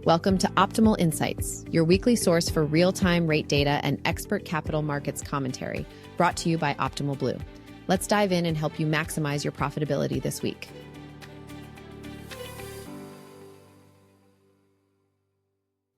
Welcome to Optimal Insights, your weekly source for real-time rate data and expert capital markets commentary, brought to you by Optimal Blue. Let's dive in and help you maximize your profitability this week.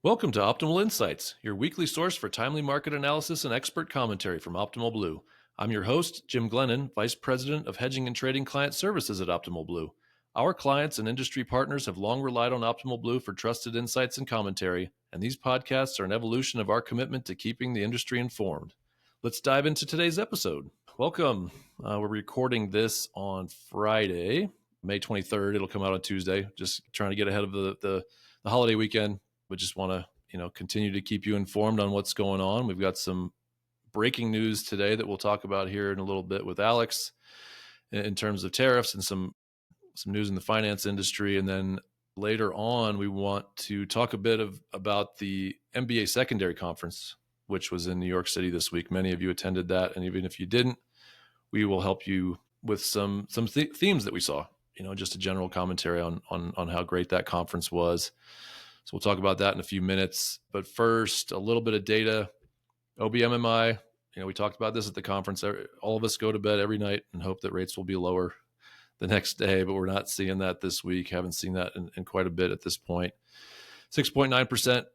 Welcome to Optimal Insights, your weekly source for timely market analysis and expert commentary from Optimal Blue. I'm your host, Jim Glennon, Vice President of Hedging and Trading Client Services at Optimal Blue. Our clients and industry partners have long relied on Optimal Blue for trusted insights and commentary, and these podcasts are an evolution of our commitment to keeping the industry informed. Let's dive into today's episode. Welcome. We're recording this on Friday, May 23rd. It'll come out on Tuesday. Just trying to get ahead of the holiday weekend. We just want to, continue to keep you informed on what's going on. We've got some breaking news today that we'll talk about here in a little bit with Alex in terms of tariffs and some news in the finance industry. And then later on, we want to talk a bit about the MBA Secondary Conference, which was in New York City this week. Many of you attended that. And even if you didn't, we will help you with some themes that we saw, just a general commentary on how great that conference was. So we'll talk about that in a few minutes. But first, a little bit of data. OBMMI, we talked about this at the conference. All of us go to bed every night and hope that rates will be lower the next day, but we're not seeing that this week. Haven't seen that in quite a bit at this point. 6.9%.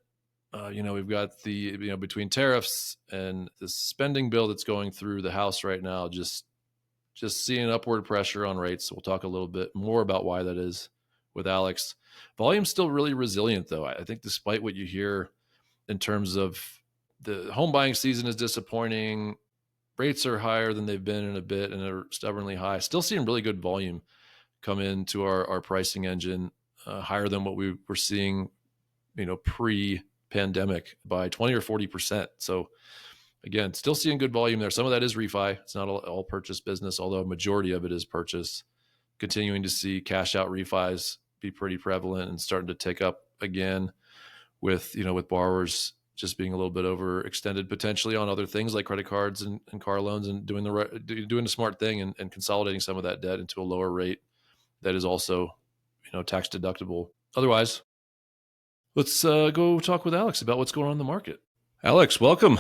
We've got the, between tariffs and the spending bill that's going through the House right now, just seeing upward pressure on rates. So we'll talk a little bit more about why that is with Alex. Volume's still really resilient, though. I think despite what you hear in terms of the home buying season is disappointing, rates are higher than they've been in a bit and are stubbornly high. Still seeing really good volume come into our pricing engine, higher than what we were seeing, pre-pandemic by 20 or 40%. So again, still seeing good volume there. Some of that is refi. It's not all purchase business, although a majority of it is purchase. Continuing to see cash out refis be pretty prevalent and starting to tick up again with borrowers just being a little bit overextended potentially on other things like credit cards and car loans, and doing the smart thing and consolidating some of that debt into a lower rate that is also, tax deductible. Otherwise, let's go talk with Alex about what's going on in the market. Alex, welcome.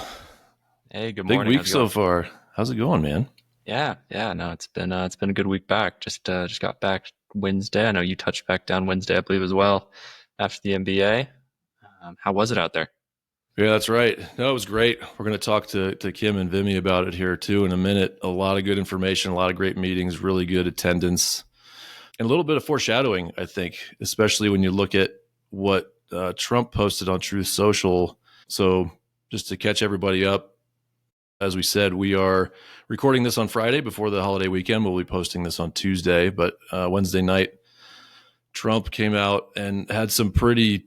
Hey, good morning. Big week so far. How's it going, man? Yeah. No, it's been a good week back. Just got back Wednesday. I know you touched back down Wednesday, I believe, as well, after the MBA. How was it out there? Yeah, that's right. No, it was great. We're going to talk to Kim and Vimi about it here too in a minute. A lot of good information, a lot of great meetings, really good attendance, and a little bit of foreshadowing, I think, especially when you look at what Trump posted on Truth Social. So just to catch everybody up, as we said, we are recording this on Friday before the holiday weekend. We'll be posting this on Tuesday, but Wednesday night, Trump came out and had some pretty,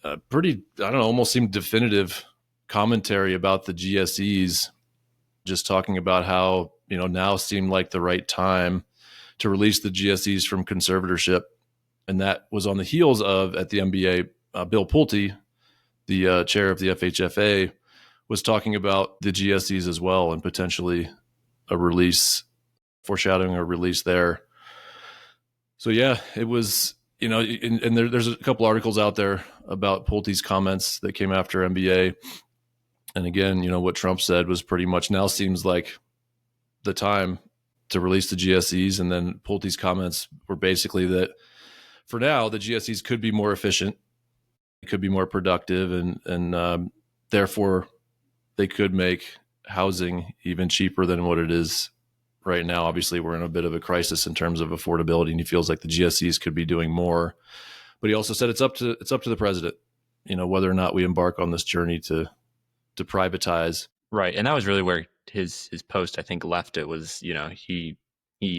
I don't know, almost seemed definitive commentary about the GSEs, just talking about how, now seemed like the right time to release the GSEs from conservatorship. And that was on the heels of, at the MBA, Bill Pulte, the chair of the FHFA, was talking about the GSEs as well and potentially a release, foreshadowing a release there. So yeah, it was, and there's a couple articles out there about Pulte's comments that came after MBA. And again, what Trump said was pretty much now seems like the time to release the GSEs. And then Pulte's comments were basically that for now, the GSEs could be more efficient, could be more productive, and therefore they could make housing even cheaper than what it is right now. Obviously, we're in a bit of a crisis in terms of affordability, and he feels like the GSEs could be doing more. But he also said it's up to the president, whether or not we embark on this journey to privatize. Right, and that was really where his post, I think, left it. Was he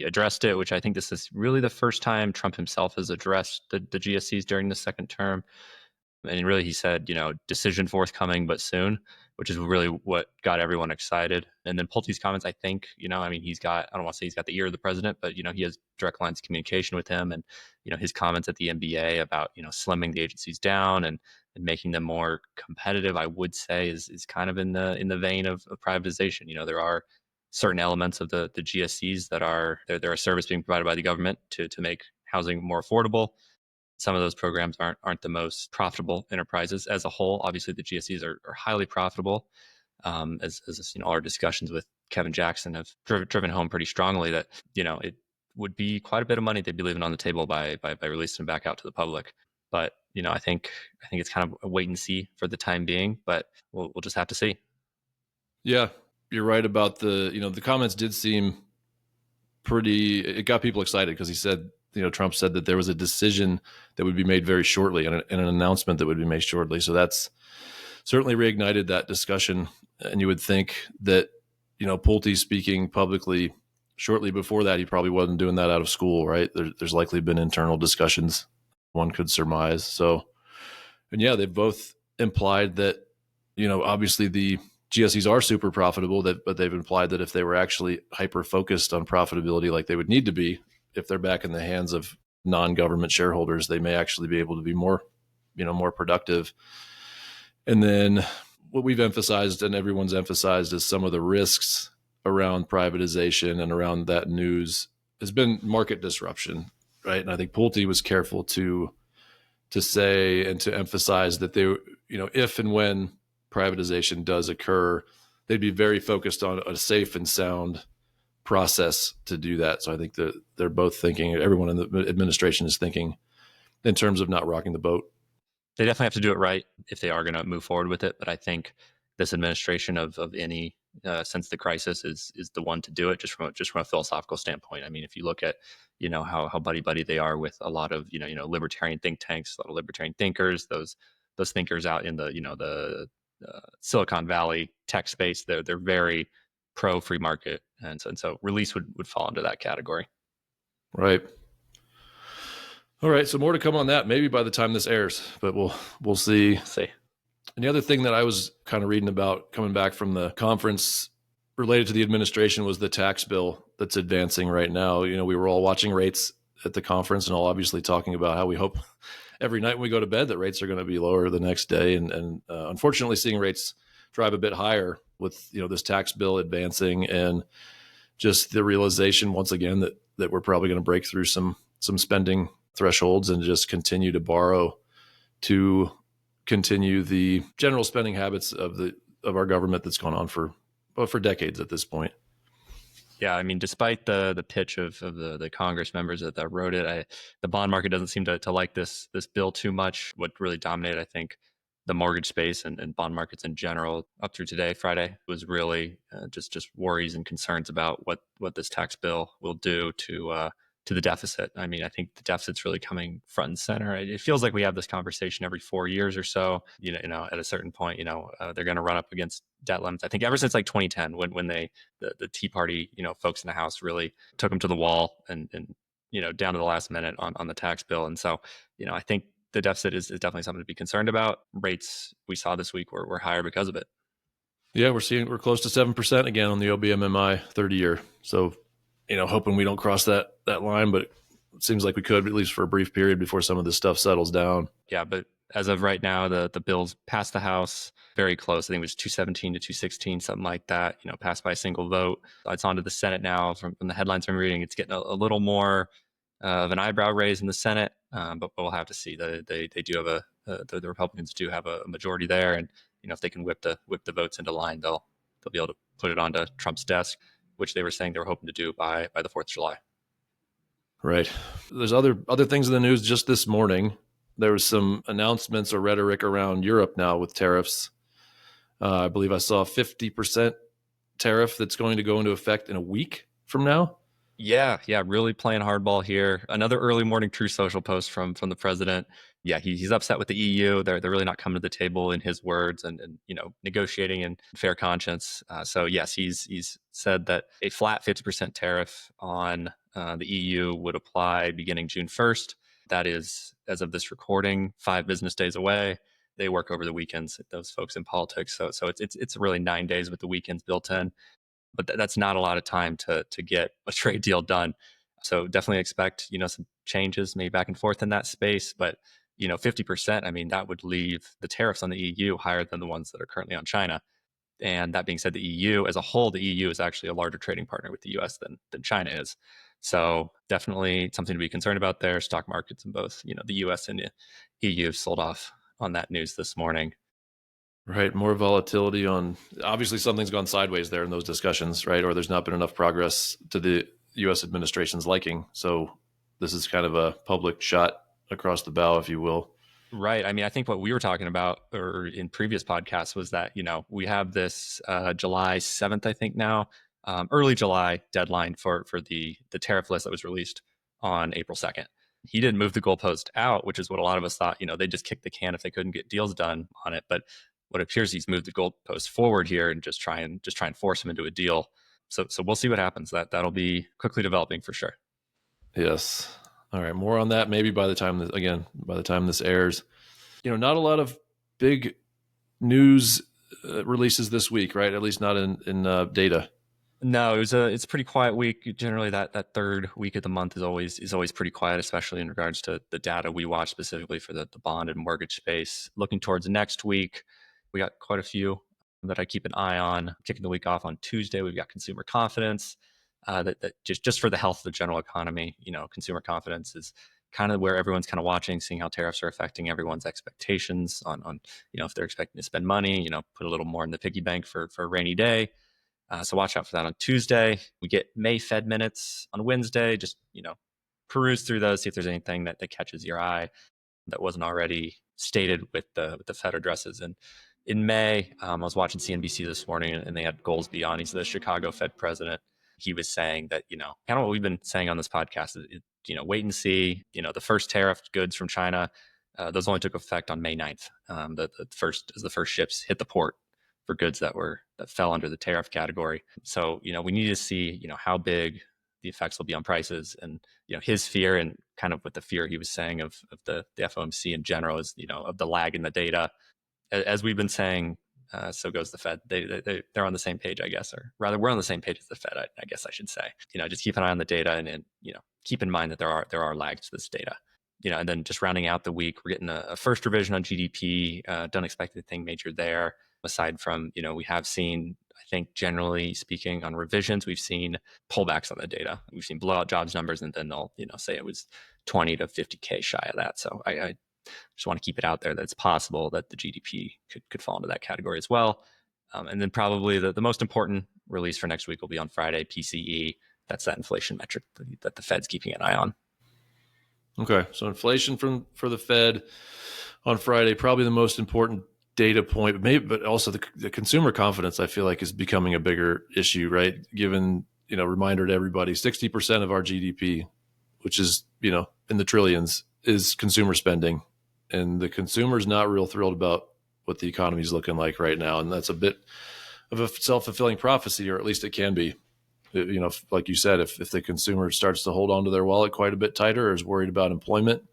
addressed it, which I think this is really the first time Trump himself has addressed the GSEs during the second term. And really, he said, decision forthcoming, but soon, which is really what got everyone excited. And then Pulte's comments, I think, he's got, I don't want to say he's got the ear of the president, but, he has direct lines of communication with him. And, his comments at the MBA about, slimming the agencies down and making them more competitive, I would say is kind of in the vein of privatization. There are certain elements of the GSEs that are, they're a service being provided by the government to make housing more affordable. Some of those programs aren't the most profitable enterprises as a whole. Obviously, the GSEs are highly profitable. As our discussions with Kevin Jackson have driven home pretty strongly that it would be quite a bit of money they'd be leaving on the table by releasing them back out to the public. But I think it's kind of a wait and see for the time being. But we'll just have to see. Yeah, you're right about the comments did seem pretty. It got people excited because he said, Trump said that there was a decision that would be made very shortly and an announcement that would be made shortly. So that's certainly reignited that discussion. And you would think that, Pulte speaking publicly shortly before that, he probably wasn't doing that out of school, right? There's likely been internal discussions, one could surmise. So, and yeah, they've both implied that, obviously the GSEs are super profitable, but they've implied that if they were actually hyper focused on profitability like they would need to be, if they're back in the hands of non-government shareholders, they may actually be able to be more productive. And then what we've emphasized and everyone's emphasized is some of the risks around privatization and around that news has been market disruption, right? And I think Pulte was careful to say and to emphasize that they, if and when privatization does occur, they'd be very focused on a safe and sound process to do that. So I think that they're both thinking, everyone in the administration is thinking in terms of not rocking the boat. They definitely have to do it right if they are going to move forward with it. But I think this administration of any since the crisis is the one to do it just from a philosophical standpoint. I mean, if you look at how buddy they are with a lot of libertarian think tanks, a lot of libertarian thinkers, those thinkers out in the Silicon Valley tech space, they're very pro free market, and so release would fall into that category. Right. All right, so more to come on that maybe by the time this airs, but we'll see. And the other thing that I was kind of reading about coming back from the conference related to the administration was the tax bill that's advancing right now. We were all watching rates at the conference and all obviously talking about how we hope every night when we go to bed that rates are going to be lower the next day. And unfortunately seeing rates drive a bit higher with, this tax bill advancing and just the realization once again that we're probably going to break through some spending thresholds and just continue to borrow to continue the general spending habits of our government that's gone on for decades at this point. Yeah, I mean, despite the pitch of the Congress members that wrote it, the bond market doesn't seem to like this bill too much. What really dominated, I think, the mortgage space and bond markets in general up through today, Friday, was really just worries and concerns about what this tax bill will do to the deficit. I mean, I think the deficit's really coming front and center. It feels like we have this conversation every 4 years or so. At a certain point, they're going to run up against debt limits. I think ever since like 2010, when the Tea Party, folks in the House really took them to the wall and down to the last minute on the tax bill. And so, I think the deficit is definitely something to be concerned about. Rates we saw this week were higher because of it. Yeah, we're close to 7% again on the OBMMI 30-year. So, hoping we don't cross that line, but it seems like we could, at least for a brief period before some of this stuff settles down. Yeah, but as of right now, the bill's passed the House very close. I think it was 217 to 216, something like that, passed by a single vote. It's on to the Senate now. From the headlines I'm reading, it's getting a little more of an eyebrow raise in the Senate, but we'll have to see. They do have the Republicans do have a majority there, and if they can whip the votes into line, they'll be able to put it onto Trump's desk, which they were saying they were hoping to do by the 4th of July. Right. There's other things in the news just this morning. There was some announcements or rhetoric around Europe now with tariffs. I believe I saw a 50% tariff that's going to go into effect in a week from now. Yeah, really playing hardball here. Another early morning True Social post from the president. Yeah, he's upset with the EU. They're really not coming to the table, in his words, and negotiating in fair conscience. So yes, he's said that a flat 50% tariff on the EU would apply beginning June 1st. That is, as of this recording, 5 business days away. They work over the weekends, those folks in politics. So it's really 9 days with the weekends built in. But that's not a lot of time to get a trade deal done. So definitely expect, some changes maybe back and forth in that space. But, 50%, I mean, that would leave the tariffs on the EU higher than the ones that are currently on China. And that being said, the EU as a whole, the EU is actually a larger trading partner with the US than China is. So definitely something to be concerned about there. Stock markets in both, the US and the EU have sold off on that news this morning. Right. More volatility on, obviously something's gone sideways there in those discussions, right? Or there's not been enough progress to the US administration's liking. So this is kind of a public shot across the bow, if you will. Right. I mean, I think what we were talking about or in previous podcasts was that, we have this July 7th, I think now, early July deadline for the tariff list that was released on April 2nd. He didn't move the goalpost out, which is what a lot of us thought, they just kicked the can if they couldn't get deals done on it. But what appears he's moved the goalpost forward here and just try and force him into a deal. So we'll see what happens. That'll be quickly developing for sure. Yes. All right. More on that maybe by the time this airs. Not a lot of big news releases this week, right? At least not in data. No, it's a pretty quiet week. Generally, that third week of the month is always pretty quiet, especially in regards to the data we watch specifically for the bond and mortgage space. Looking towards next week, we got quite a few that I keep an eye on. Kicking the week off on Tuesday, we've got consumer confidence. That just for the health of the general economy, consumer confidence is kind of where everyone's kind of watching, seeing how tariffs are affecting everyone's expectations on if they're expecting to spend money, put a little more in the piggy bank for a rainy day. So watch out for that on Tuesday. We get May Fed minutes on Wednesday. Just, peruse through those, see if there's anything that catches your eye that wasn't already stated with the Fed addresses. And in May, I was watching CNBC this morning and they had Goolsbee on. He's the Chicago Fed president. He was saying that, kind of what we've been saying on this podcast, wait and see, the first tariff goods from China, those only took effect on May 9th. The first ships hit the port for goods that fell under the tariff category. So, we need to see, how big the effects will be on prices. And, his fear and kind of what the fear he was saying of the FOMC in general is, of the lag in the data. As we've been saying, so goes the Fed. They're on the same page, I guess, or rather we're on the same page as the Fed, I guess I should say. Just keep an eye on the data and keep in mind that there are lags to this data. And then just rounding out the week, we're getting a first revision on GDP. Don't expect anything major there. Aside from, we have seen, I think generally speaking on revisions, we've seen pullbacks on the data. We've seen blowout jobs numbers, and then they'll, say it was 20 to 50K shy of that. So I just want to keep it out there that it's possible that the GDP could fall into that category as well. And then probably the most important release for next week will be on Friday, PCE. That's that inflation metric that the Fed's keeping an eye on. Okay. So inflation for the Fed on Friday, probably the most important data point, but also the consumer confidence, I feel like, is becoming a bigger issue, right? Given, reminder to everybody, 60% of our GDP, which is, in the trillions, is consumer spending. And the consumer's not real thrilled about what the economy is looking like right now. And that's a bit of a self-fulfilling prophecy, or at least it can be. Like you said, if the consumer starts to hold on to their wallet quite a bit tighter or is worried about employment,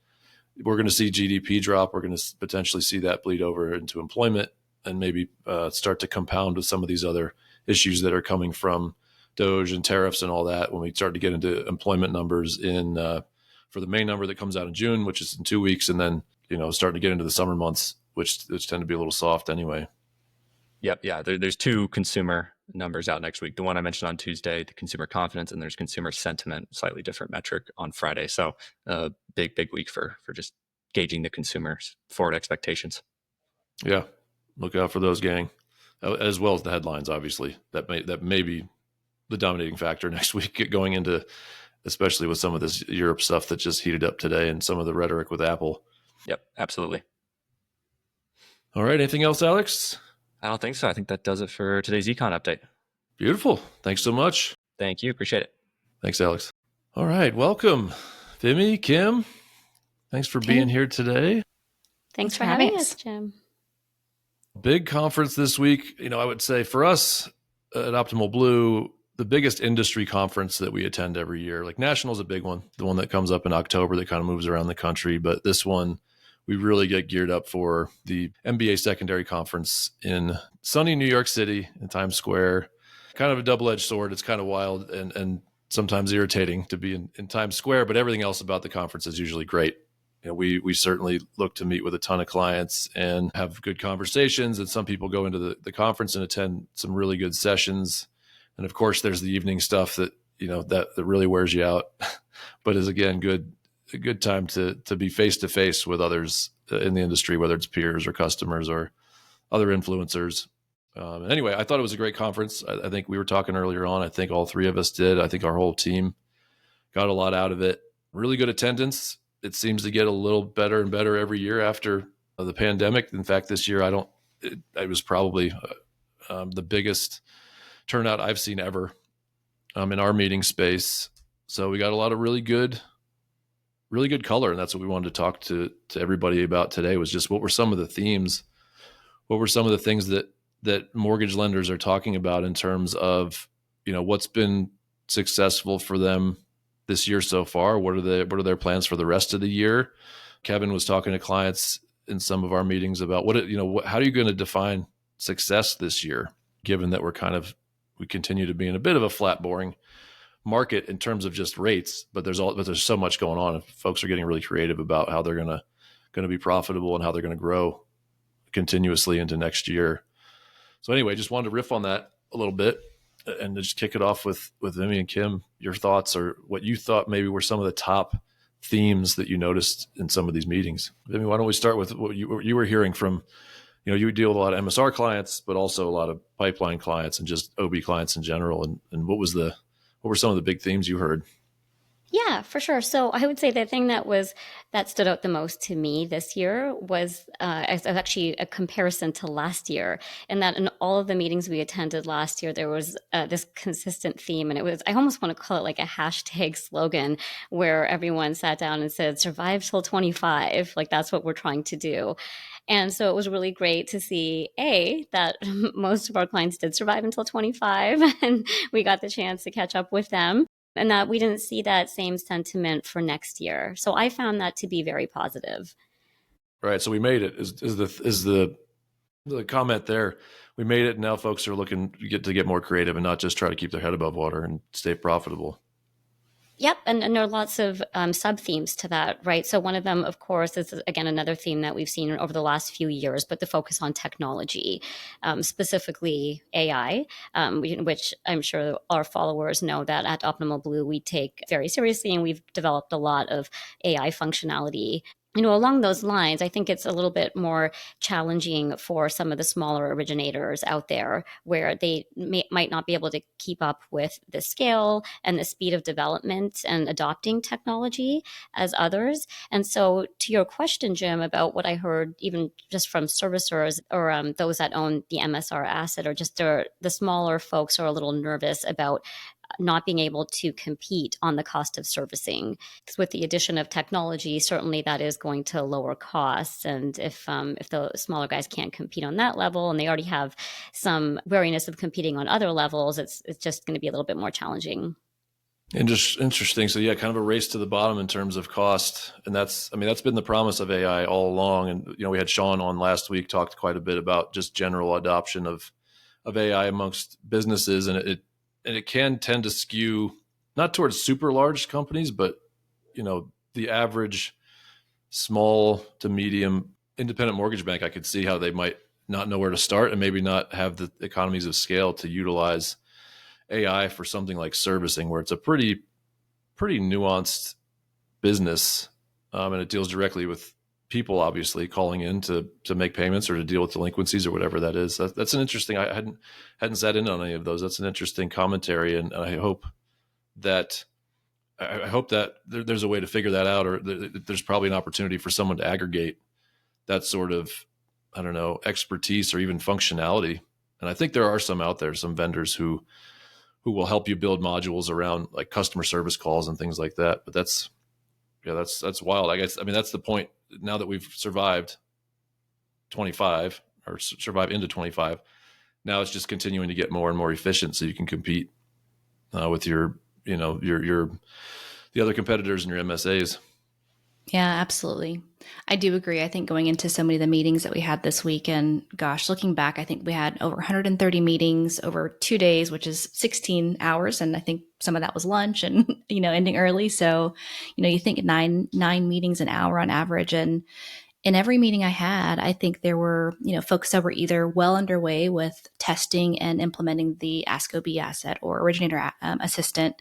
we're going to see GDP drop. We're going to potentially see that bleed over into employment and maybe start to compound with some of these other issues that are coming from Doge and tariffs and all that when we start to get into employment numbers for the May number that comes out in June, which is in 2 weeks, and then starting to get into the summer months, which tend to be a little soft anyway. Yep. Yeah. There's two consumer numbers out next week. The one I mentioned on Tuesday, the consumer confidence, and there's consumer sentiment, slightly different metric on Friday. So big week for just gauging the consumer's forward expectations. Yeah. Look out for those, gang, as well as the headlines, obviously. That may be the dominating factor next week going into, especially with some of this Europe stuff that just heated up today and some of the rhetoric with Apple. Yep, absolutely. All right. Anything else, Alex? I don't think so. I think that does it for today's econ update. Beautiful. Thanks so much. Thank you. Appreciate it. Thanks, Alex. All right. Welcome, Vimi, Kim. Thanks for being here today. Thanks for having us, Jim. Big conference this week. I would say for us at Optimal Blue, the biggest industry conference that we attend every year. Like National's a big one, the one that comes up in October that kind of moves around the country. But this one, we really get geared up for the MBA Secondary Conference in sunny New York City in Times Square. Kind of a double-edged sword. It's kind of wild and sometimes irritating to be in Times Square, but everything else about the conference is usually great. We certainly look to meet with a ton of clients and have good conversations. And some people go into the conference and attend some really good sessions. And of course, there's the evening stuff that that really wears you out, but is again a good time to be face to face with others in the industry, whether it's peers or customers or other influencers. Anyway, I thought it was a great conference. I think we were talking earlier on. I think all three of us did. I think our whole team got a lot out of it. Really good attendance. It seems to get a little better and better every year after the pandemic. In fact, this year, it was probably the biggest turnout I've seen ever in our meeting space. So we got a lot of really good color. And that's what we wanted to talk to everybody about today, was just what were some of the themes? What were some of the things that mortgage lenders are talking about in terms of, what's been successful for them this year so far? What are their plans for the rest of the year? Kevin was talking to clients in some of our meetings about how are you going to define success this year, given that we continue to be in a bit of a flat, boring market in terms of just rates, but there's so much going on. Folks are getting really creative about how they're going to be profitable and how they're going to grow continuously into next year. So anyway, just wanted to riff on that a little bit and just kick it off with Vimi and Kim, your thoughts, or what you thought maybe were some of the top themes that you noticed in some of these meetings. Vimi, why don't we start with what you were hearing from, you deal with a lot of MSR clients, but also a lot of pipeline clients and just OB clients in general. And what were some of the big themes you heard? Yeah, for sure. So I would say the thing that stood out the most to me this year was actually a comparison to last year, and that in all of the meetings we attended last year, there was this consistent theme, and I almost want to call it like a hashtag slogan, where everyone sat down and said, "Survive till 25." Like, that's what we're trying to do. And so it was really great to see, that most of our clients did survive until 25, and we got the chance to catch up with them, and that we didn't see that same sentiment for next year. So I found that to be very positive. Right. So we made it. Is the comment there? We made it. And now folks are looking to get more creative and not just try to keep their head above water and stay profitable. Yep. And there are lots of sub-themes to that, right? So one of them, of course, is, again, another theme that we've seen over the last few years, but the focus on technology, specifically AI, which I'm sure our followers know that at Optimal Blue, we take very seriously, and we've developed a lot of AI functionality. Along those lines, I think it's a little bit more challenging for some of the smaller originators out there, where they might not be able to keep up with the scale and the speed of development and adopting technology as others. And so, to your question, Jim, about what I heard, even just from servicers or those that own the MSR asset, or just the smaller folks are a little nervous about not being able to compete on the cost of servicing. Because with the addition of technology, certainly that is going to lower costs. And if the smaller guys can't compete on that level, and they already have some wariness of competing on other levels, it's just going to be a little bit more challenging. And just interesting. So yeah, kind of a race to the bottom in terms of cost. And that's been the promise of AI all along. And, we had Sean on last week, talked quite a bit about just general adoption of AI amongst businesses. And it can tend to skew not towards super large companies, but, the average small to medium independent mortgage bank, I could see how they might not know where to start and maybe not have the economies of scale to utilize AI for something like servicing, where it's a pretty nuanced business, and it deals directly with people, obviously calling in to make payments or to deal with delinquencies or whatever that is. That's an interesting. I hadn't sat in on any of those. That's an interesting commentary, and I hope that there's a way to figure that out, or there's probably an opportunity for someone to aggregate that sort of, I don't know, expertise or even functionality. And I think there are some out there, some vendors who will help you build modules around like customer service calls and things like that. But that's wild. I guess, that's the point. Now that we've survived 25 or survive into 25, now it's just continuing to get more and more efficient so you can compete with your the other competitors in your MSAs. Yeah, absolutely. I do agree. I think going into so many of the meetings that we had this week, and gosh, looking back, I think we had over 130 meetings over 2 days, which is 16 hours. And I think some of that was lunch and, ending early. So, you think nine meetings an hour on average. And in every meeting I had, I think there were, folks that were either well underway with testing and implementing the Ask OB asset or originator assistant,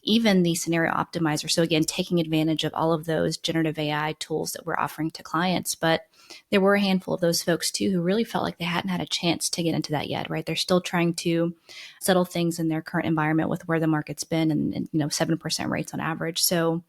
even the scenario optimizer. So again, taking advantage of all of those generative AI tools that we're offering to clients. But there were a handful of those folks too who really felt like they hadn't had a chance to get into that yet, right? They're still trying to settle things in their current environment with where the market's been and 7% rates on average. So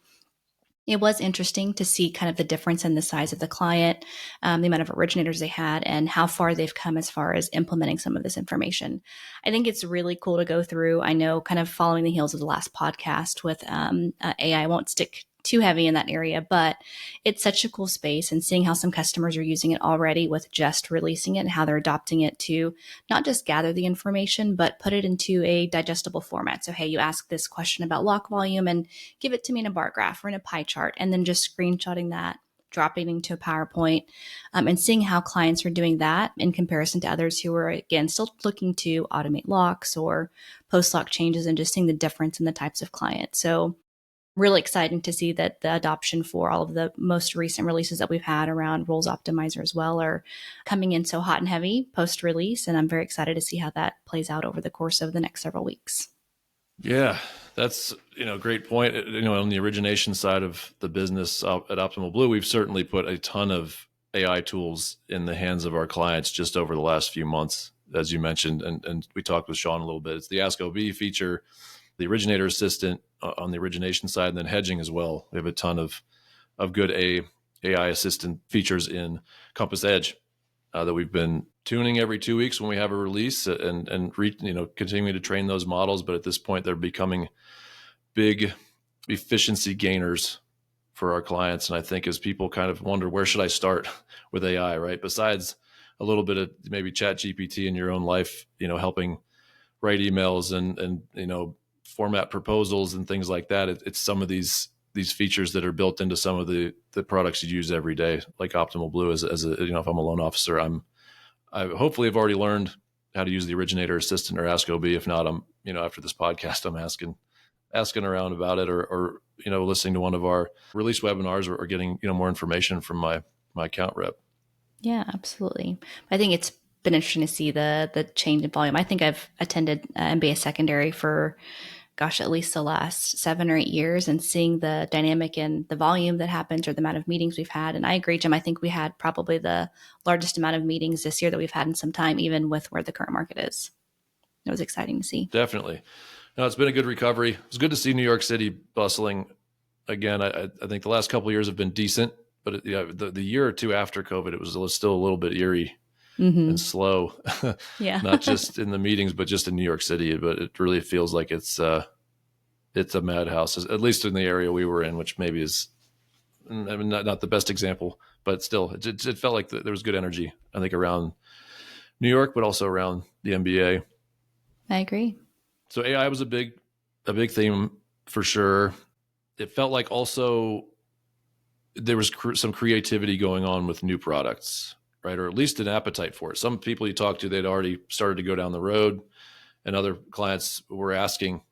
it was interesting to see kind of the difference in the size of the client, the amount of originators they had, and how far they've come as far as implementing some of this information. I think it's really cool to go through. I know, kind of following the heels of the last podcast with AI, I won't stick too heavy in that area, but it's such a cool space, and seeing how some customers are using it already with just releasing it and how they're adopting it to not just gather the information, but put it into a digestible format. So, hey, you ask this question about lock volume and give it to me in a bar graph or in a pie chart, and then just screenshotting that, dropping into a PowerPoint, and seeing how clients are doing that in comparison to others who are, again, still looking to automate locks or post-lock changes, and just seeing the difference in the types of clients. So really exciting to see that the adoption for all of the most recent releases that we've had around Roles Optimizer as well are coming in so hot and heavy post-release. And I'm very excited to see how that plays out over the course of the next several weeks. Yeah, that's great point. On the origination side of the business at Optimal Blue, we've certainly put a ton of AI tools in the hands of our clients just over the last few months, as you mentioned, and we talked with Sean a little bit. It's the Ask OB feature, the originator assistant on the origination side, and then hedging as well. We have a ton of good AI assistant features in Compass Edge that we've been tuning every 2 weeks when we have a release, and continuing to train those models. But at this point, they're becoming big efficiency gainers for our clients. And I think as people kind of wonder, where should I start with AI, right? Besides a little bit of maybe Chat GPT in your own life, helping write emails and format proposals and things like that. It's some of these features that are built into some of the products you use every day, like Optimal Blue. As a if I'm a loan officer, I hopefully have already learned how to use the originator assistant or Ask OB. If not, I'm after this podcast, I'm asking around about it, or listening to one of our release webinars, or getting more information from my account rep. Yeah, absolutely. I think it's been interesting to see the change in volume. I think I've attended MBA Secondary for at least the last 7 or 8 years, and seeing the dynamic in the volume that happens or the amount of meetings we've had. And I agree, Jim, I think we had probably the largest amount of meetings this year that we've had in some time, even with where the current market is. It was exciting to see. Definitely. No, it's been a good recovery. It's good to see New York City bustling again. I think the last couple of years have been decent, but the year or two after COVID, it was still a little bit eerie and slow. Yeah. Not just in the meetings, but just in New York City. But it really feels like it's a madhouse, at least in the area we were in, which maybe is not the best example, but still, it felt like there was good energy, I think, around New York, but also around the MBA. I agree. So AI was a big theme for sure. It felt like also there was some creativity going on with new products, right? Or at least an appetite for it. Some people you talk to, they'd already started to go down the road, and other clients were asking,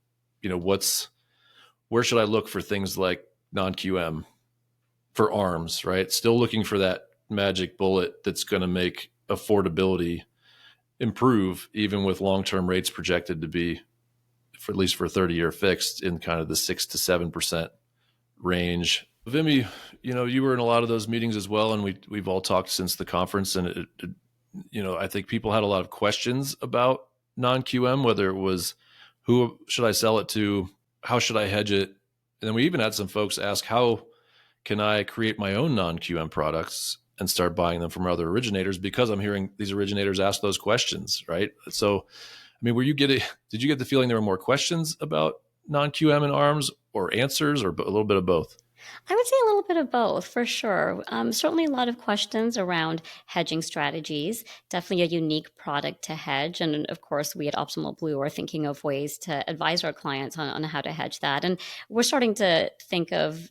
where should I look for things like non-QM for ARMs, right? Still looking for that magic bullet that's going to make affordability improve, even with long-term rates projected to be, for at least for a 30-year fixed, in kind of the 6 to 7% range. Vimi, you were in a lot of those meetings as well, and we've all talked since the conference, and I think people had a lot of questions about non-QM, whether it was who should I sell it to, how should I hedge it, and then we even had some folks ask, how can I create my own non-QM products and start buying them from other originators, because I'm hearing these originators ask those questions, right? So, did you get the feeling there were more questions about non-QM and ARMs, or answers, or a little bit of both? I would say a little bit of both, for sure. Certainly a lot of questions around hedging strategies, definitely a unique product to hedge. And of course, we at Optimal Blue are thinking of ways to advise our clients on how to hedge that. And we're starting to think of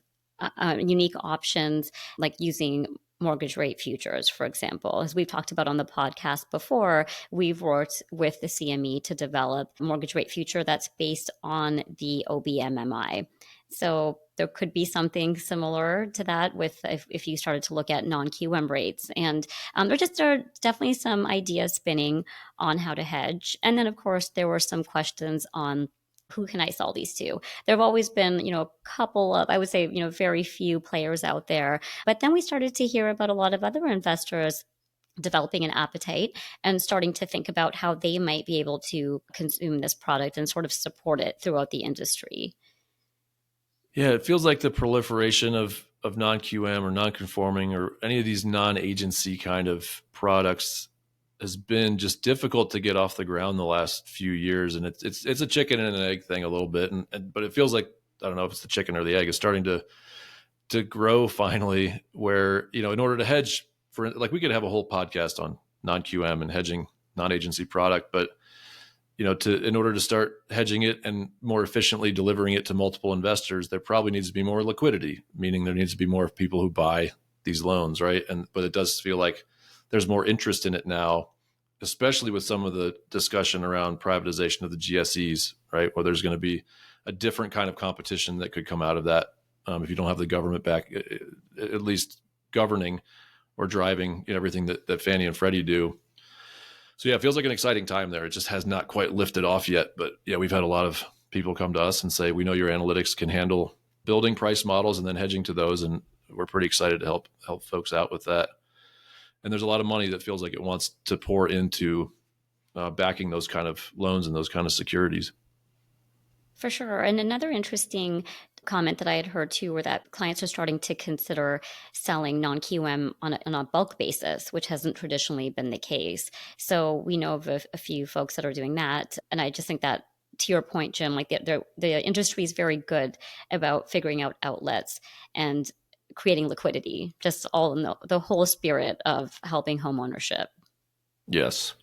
unique options, like using mortgage rate futures, for example. As we've talked about on the podcast before, we've worked with the CME to develop a mortgage rate future that's based on the OBMMI. So there could be something similar to that with if you started to look at non-QM rates. And there are definitely some ideas spinning on how to hedge. And then, of course, there were some questions on who can I sell these to? There have always been, a couple of, I would say, very few players out there. But then we started to hear about a lot of other investors developing an appetite and starting to think about how they might be able to consume this product and sort of support it throughout the industry. Yeah, it feels like the proliferation of non-QM or non-conforming or any of these non-agency kind of products has been just difficult to get off the ground the last few years. And it's a chicken and an egg thing a little bit. But it feels like, I don't know if it's the chicken or the egg, it's starting to grow finally, where, in order to hedge, for like, we could have a whole podcast on non-QM and hedging non-agency product, but in order to start hedging it and more efficiently delivering it to multiple investors, there probably needs to be more liquidity, meaning there needs to be more people who buy these loans, right? But it does feel like there's more interest in it now, especially with some of the discussion around privatization of the GSEs, right? Where there's going to be a different kind of competition that could come out of that if you don't have the government back, at least governing or driving everything that Fannie and Freddie do. So yeah, it feels like an exciting time there. It just has not quite lifted off yet. But yeah, we've had a lot of people come to us and say, we know your analytics can handle building price models and then hedging to those. And we're pretty excited to help folks out with that. And there's a lot of money that feels like it wants to pour into backing those kind of loans and those kind of securities. For sure. And another interesting comment that I had heard too were that clients are starting to consider selling non-QM on a bulk basis, which hasn't traditionally been the case. So we know of a few folks that are doing that. And I just think that, to your point, Jim, like the industry is very good about figuring out outlets and creating liquidity, just all in the whole spirit of helping home ownership. Yes.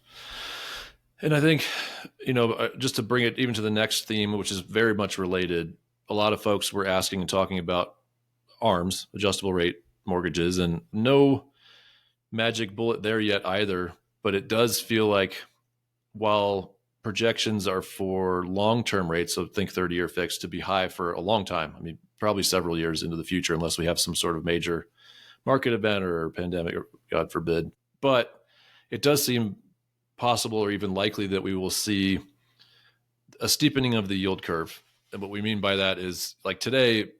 And I think, just to bring it even to the next theme, which is very much related, a lot of folks were asking and talking about ARMs, adjustable rate mortgages, and no magic bullet there yet either. But it does feel like while projections are for long-term rates, so think 30-year fixed, to be high for a long time, I mean, probably several years into the future, unless we have some sort of major market event or pandemic, or God forbid. But it does seem possible or even likely that we will see a steepening of the yield curve. And what we mean by that is, like, today,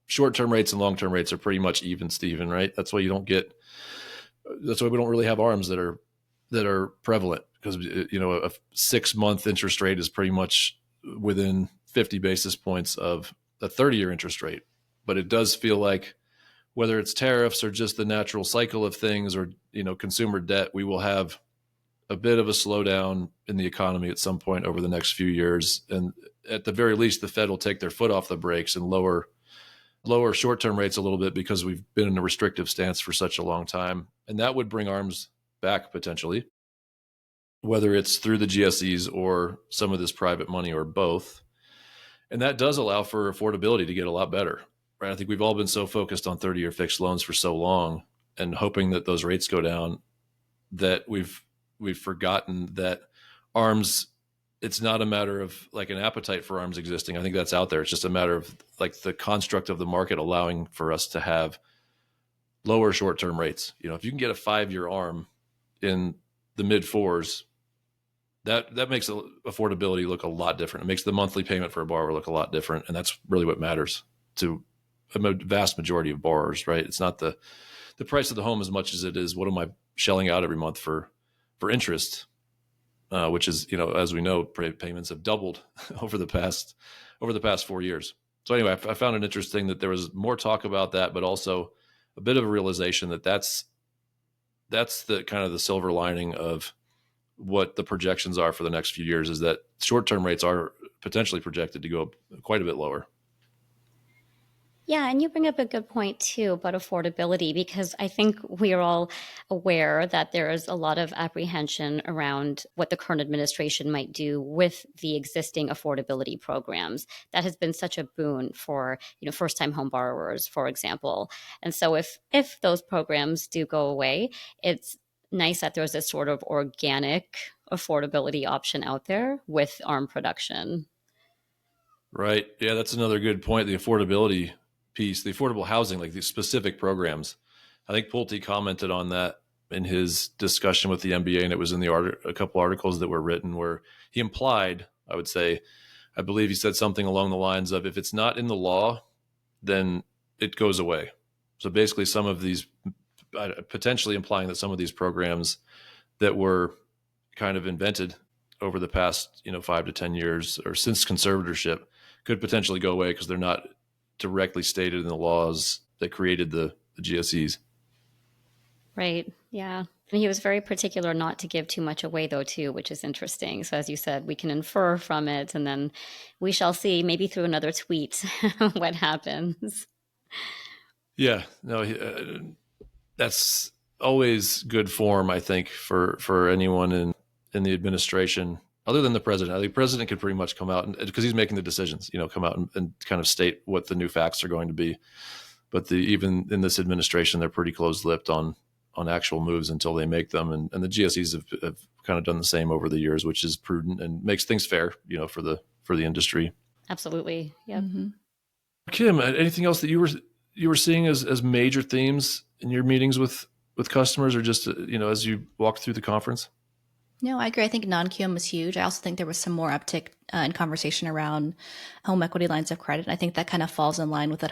short-term rates and long-term rates are pretty much even, Steven, right? That's why we don't really have ARMs that are prevalent, because a 6-month interest rate is pretty much within 50 basis points of a 30-year interest rate. But it does feel like, whether it's tariffs or just the natural cycle of things, or consumer debt, we will have a bit of a slowdown in the economy at some point over the next few years. And at the very least, the Fed will take their foot off the brakes and lower short-term rates a little bit, because we've been in a restrictive stance for such a long time. And that would bring ARMs back potentially, whether it's through the GSEs or some of this private money, or both. And that does allow for affordability to get a lot better, right? I think we've all been so focused on 30-year fixed loans for so long and hoping that those rates go down, that we've forgotten that ARMs, it's not a matter of like an appetite for ARMs existing. I think that's out there. It's just a matter of like the construct of the market allowing for us to have lower short-term rates. If you can get a 5-year ARM in the mid 4s, that makes affordability look a lot different. It makes the monthly payment for a borrower look a lot different. And that's really what matters to a vast majority of borrowers, right? It's not the price of the home as much as it is, what am I shelling out every month for interest, which is, as we know, payments have doubled over the past 4 years. So anyway, I found it interesting that there was more talk about that, but also a bit of a realization that that's the kind of the silver lining of what the projections are for the next few years, is that short-term rates are potentially projected to go quite a bit lower. Yeah, and you bring up a good point too about affordability, because I think we're all aware that there is a lot of apprehension around what the current administration might do with the existing affordability programs. That has been such a boon for, first-time home borrowers, for example. And so if those programs do go away, it's nice that there's this sort of organic affordability option out there with ARM production. Right. Yeah, that's another good point. The affordability piece, the affordable housing, like these specific programs. I think Pulte commented on that in his discussion with the MBA, and it was in a couple articles that were written where he implied, I believe he said something along the lines of, if it's not in the law, then it goes away. So basically some of these, potentially implying that some of these programs that were kind of invented over the past 5 to 10 years or since conservatorship could potentially go away because they're not directly stated in the laws that created the GSEs. Right. Yeah. And he was very particular not to give too much away, though, too, which is interesting. So as you said, we can infer from it, and then we shall see, maybe through another tweet, what happens. Yeah. No, that's always good form, I think, for anyone in the administration, other than the president. I think the president could pretty much come out, because he's making the decisions, come out and kind of state what the new facts are going to be. But even in this administration, they're pretty close-lipped on actual moves until they make them. And the GSEs have kind of done the same over the years, which is prudent and makes things fair, for the industry. Absolutely. Yeah. Mm-hmm. Kim, anything else that you were seeing as major themes in your meetings with customers, or just, as you walked through the conference? No, I agree. I think non-QM was huge. I also think there was some more uptick in conversation around home equity lines of credit. I think that kind of falls in line with the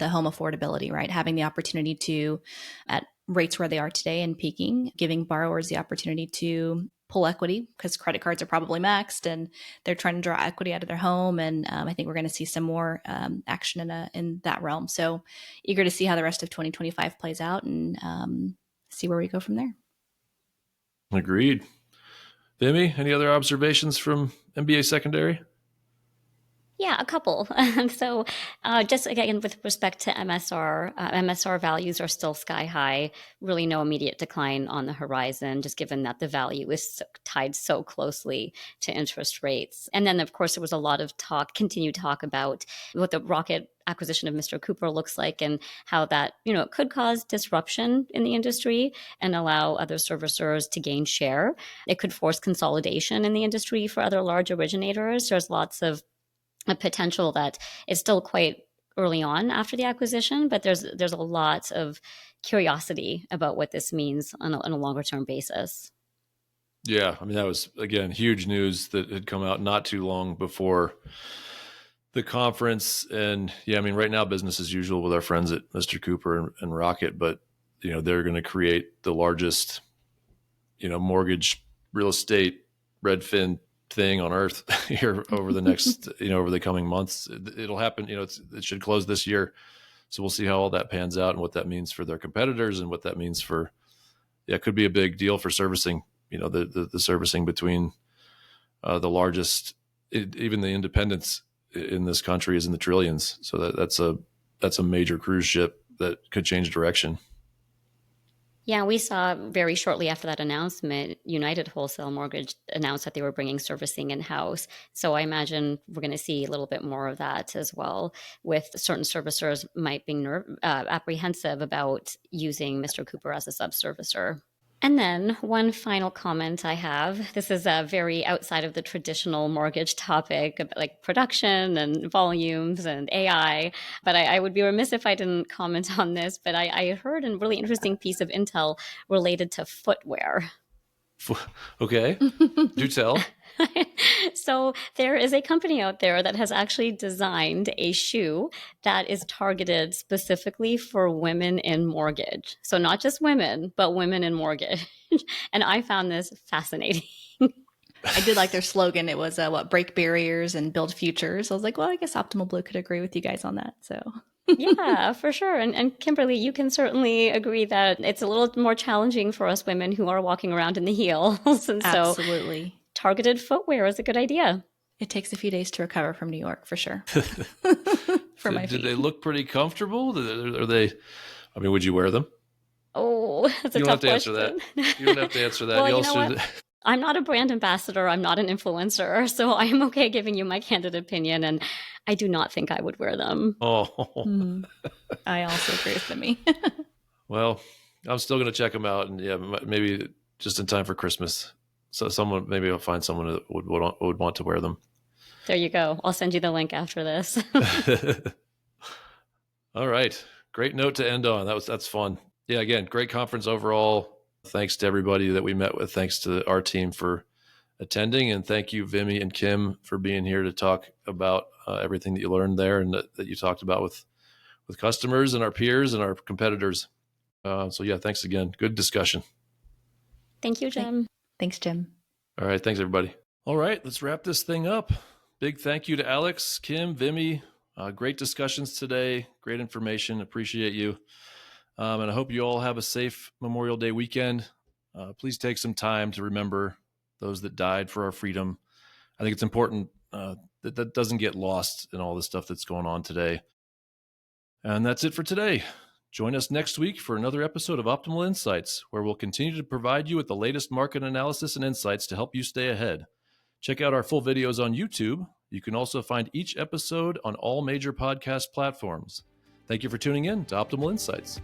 home affordability, right? Having the opportunity to, at rates where they are today and peaking, giving borrowers the opportunity to pull equity because credit cards are probably maxed and they're trying to draw equity out of their home. And I think we're going to see some more action in that realm. So eager to see how the rest of 2025 plays out and see where we go from there. Agreed. Vimi, any other observations from MBA Secondary? Yeah, a couple. So just again, with respect to MSR values are still sky high, really no immediate decline on the horizon, just given that the value is tied so closely to interest rates. And then, of course, there was a lot of continued talk about what the rocket acquisition of Mr. Cooper looks like and how that, could cause disruption in the industry and allow other servicers to gain share. It could force consolidation in the industry for other large originators. There's lots of a potential that is still quite early on after the acquisition, but there's a lot of curiosity about what this means on a longer term basis. Yeah, I mean, that was, again, huge news that had come out not too long before the conference. And yeah, I mean, right now, business as usual with our friends at Mr. Cooper and Rocket, but they're going to create the largest, mortgage real estate Redfin thing on earth here over the next, over the coming months. It'll happen, it should close this year. So we'll see how all that pans out and what that means for their competitors and what that means for, it could be a big deal for servicing, the servicing between the largest, even the independents in this country is in the trillions. So that's a major cruise ship that could change direction. Yeah, we saw very shortly after that announcement, United Wholesale Mortgage announced that they were bringing servicing in-house. So I imagine we're going to see a little bit more of that as well, with certain servicers might be apprehensive about using Mr. Cooper as a sub-servicer. And then one final comment I have. This is very outside of the traditional mortgage topic, like production and volumes and AI. But I would be remiss if I didn't comment on this. But I heard a really interesting piece of intel related to footwear. Okay, do tell. So there is a company out there that has actually designed a shoe that is targeted specifically for women in mortgage. So not just women, but women in mortgage. And I found this fascinating. I did like their slogan. It was break barriers and build futures. I was like, well, I guess Optimal Blue could agree with you guys on that. So yeah, for sure. And Kimberly, you can certainly agree that it's a little more challenging for us women who are walking around in the heels. And absolutely. So targeted footwear is a good idea. It takes a few days to recover from New York, for sure. For my feet. Did they look pretty comfortable? Are they? I mean, would you wear them? Oh, that's a tough question. You don't have to answer that. Well, I'm not a brand ambassador. I'm not an influencer. So I am okay giving you my candid opinion. And I do not think I would wear them. Oh, I also agree with Vimi. Well, I'm still going to check them out. And yeah, maybe just in time for Christmas. So maybe I'll find someone that would want to wear them. There you go. I'll send you the link after this. All right. Great note to end on. That's fun. Yeah, again, great conference overall. Thanks to everybody that we met with. Thanks to our team for attending. And thank you, Vimi and Kim, for being here to talk about everything that you learned there and that you talked about with customers and our peers and our competitors. So yeah, thanks again. Good discussion. Thank you, Jim. Thanks, Jim. All right. Thanks, everybody. All right. Let's wrap this thing up. Big thank you to Alex, Kim, Vimi. Great discussions today. Great information. Appreciate you. And I hope you all have a safe Memorial Day weekend. Please take some time to remember those that died for our freedom. I think it's important that doesn't get lost in all the stuff that's going on today. And that's it for today. Join us next week for another episode of Optimal Insights, where we'll continue to provide you with the latest market analysis and insights to help you stay ahead. Check out our full videos on YouTube. You can also find each episode on all major podcast platforms. Thank you for tuning in to Optimal Insights.